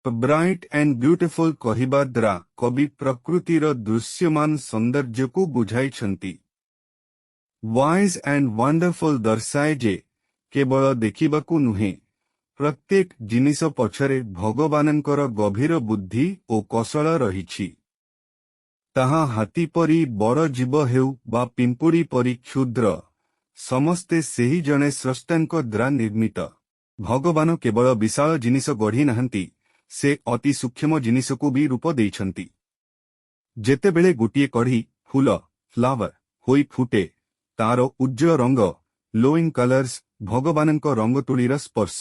Bright and beautiful कहिबा द्वारा कवि प्रकृतिर दृश्यमान सौंदर्य को बुझाइछंती। वाइज एंड वंडरफुल दर्शाए जे केवल देखिबाकू नुहे प्रत्येक जिनिस पछरे भगवानंकर गभीर बुद्धि और कौशल रहिछि। ताहा हाथी परी बड़ जीव हेउ बा पिंपुड़ी परी क्षुद्र समस्ते सेही जने स्रष्टांक द्वारा निर्मित। भगवान केवल विशाल जिनिस गढ़ी नाहंती, से अति सूक्ष्म जिनिस को भी रूप देइछंती। जेतेबेले गोटिए कढ़ी फूल फ्लावर होई फुटे तार उज्जवल रंग ग्लोइंग कलर्स भगवानंक रंगतुलीर स्पर्श।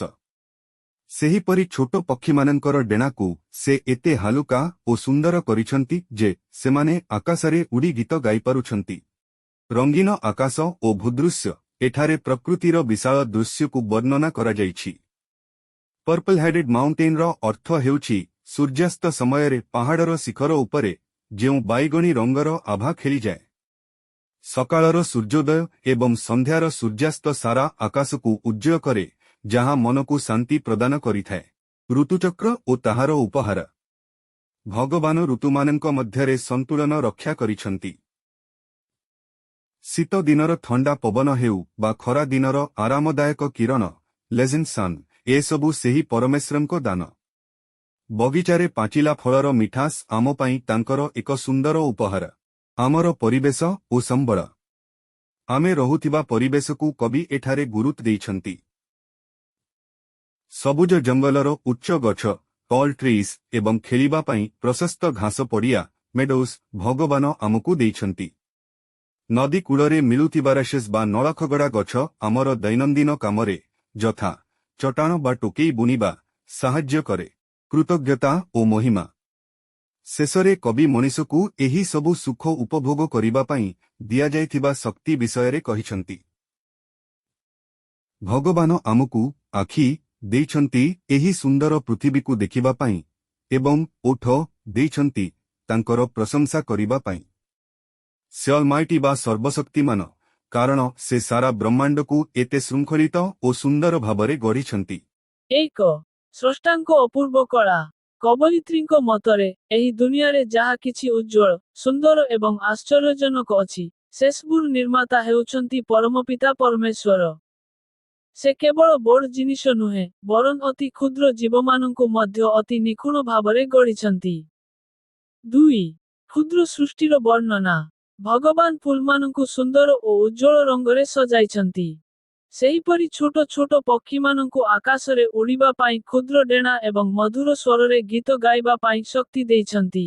सेहीपरि छोट पक्षी मानंकर डेणाकू से एते हालुका और सुंदर करिछंती जे सेमाने आकाशरे उड़ी गीत गाई पारुछंती। रंगीन आकाश और भूदृश्य एठारे प्रकृतिर विशाल दृश्य को वर्णना करा जाइछि। पर्पल हेडेड माउंटेन रो अर्थ हेउछि सूर्यास्त समयरे पहाड़र शिखर उपरे जेउ बाइगणी रंगर आभा खेली जाए। सकाळर सूर्योदय एवं संध्यार सूर्यास्त सारा आकाश को उज्जवल करे, जहाँ मन को शांति प्रदान करिथाए। ऋतुचक्र ओ ताहार उपहार भगवान ऋतुमानंक मध्यरे संतुलन रक्षा करिछंती। शीत दिनर ठंडा पवन हेउ बा खरा दिनर आरामदायक किरण लेजेंड सन ए सबु सेही परमेश्वरंको दान। बगीचारे पाचिला फलर मिठास आम पाई तांकर एक सुंदर उपहार। आमर परिवेश ओ संबल आमे रहुथिबा परिवेश को कवि एठारे गुरुत्व देइछंती। सबुज जंगलर उच्च गछ टॉल ट्रीज एवं खेलिबा पाई प्रशस्त घास पड़िया मेडोस भगवान आमकू देइछंती। नदी कूलरे मिलुथिबा राशेस बा नळखगड़ा गछ आमर दैनंदिन कामरे जथा चटाण बा टोकेई बुनिबा साहाय्य करे। कृतज्ञता ओ महिमा शेषरे कवि मनीषकू एही सबु सुख उपभोग करिबा पाई दिया जाइथिबा शक्ति विषयरे कहिछंती। भगवान आमकू आखि देइछंती एही सुंदर पृथ्वी को देखिबा पाई एवं ओठ देइछंती तांकर प्रशंसा करिबा पाई। से अलमाइटी बा सर्वशक्तिमान, कारण से सारा ब्रह्मांड को एते श्रृंखलित और सुंदर भावरे गढ़िछंती। एक स्रष्टांक अपूर्व कला कवयित्रींक मतरे एही दुनियारे जहा किछि उज्जवल सुंदर एवं आश्चर्यजनक अछि सेसबुर निर्माता हेउछंती परमपिता परमेश्वर। से केवल बड़ जिनिस नुहे बरन अति क्षुद्र जीवमानंकु मध्य अति निखुण भावरे गढ़िछंती। 2 क्षुद्र सृष्टिर वर्णना भगवान फूलमानंकु सुंदर और उज्जवल रंगरे सजाइछंती। सेहीपरि छोट छोट पक्षी मानंकु आकाशरे उड़िबा पाई क्षुद्र डेणा एवं मधुर स्वररे गीत गाइबा पाई शक्ति देइछंती।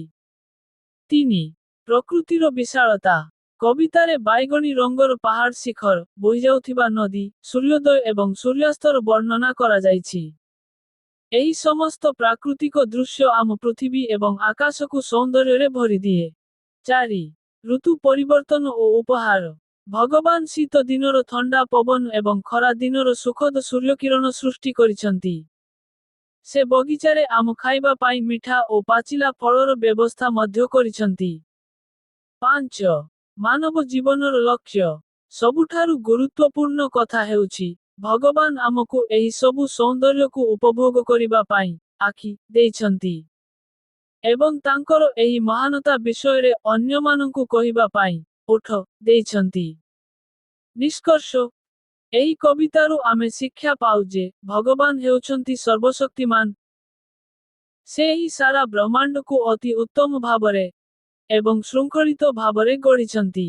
3 प्रकृतिर विशालता कवितारे बाइगणी रंगर पहाड़ शिखर बोहि जाउथिबा नदी सूर्योदय एवं सूर्यास्तर वर्णना करा जाइछि। एही समस्त प्राकृतिक दृश्य आम पृथ्वी एवं आकाशकु सौंदर्यरे भरि दिए। 4 ऋतु परिवर्तन ओ उपहार भगवान शीत दिनर ठंडा पवन एवं खरा दिनर सुखद सूर्यकिरण सृष्टि करिछंती। से बगीचारे आम खाइबा पाई मिठा ओ पाचिला फलर व्यवस्था मध्य करिछंती। 5 मानव जीवनर लक्ष्य सबुठारु गुरुत्वपूर्ण कथा हेउछि भगवान आमकु एही सबु सौंदर्य को उपभोग करिबा पाई आखि देइछंती एवं तांकर एही महानता विषयरे अन्यमानंकु कहिबा पाई ओठ देइछंती। निष्कर्ष एही कवितारु आमे शिक्षा पाउ जे भगवान हेउछंती सर्वशक्तिमान। से ही सारा ब्रह्मांड को अति उत्तम भावरे एवं श्रृंखलित भावरे गढ़िछंती।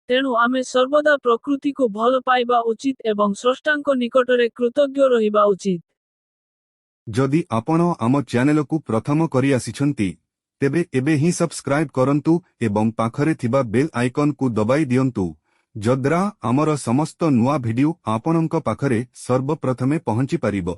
तेणु आमे सर्वदा प्रकृति को भल पाइबा उचित एवं स्रष्टांक निकटरे कृतज्ञ रहिबा उचित। जदि आपण आम चैनल को प्रथम करी आसिछंती तेबे एबे ही सब्सक्राइब करंतु एवं पाखरे थिबा बेल आइकन को दबाई दियंतु, जद्रा आमर समस्त नुआ भिडियो आपणंक पाखरे सर्वप्रथमे पहुंची पारिबो।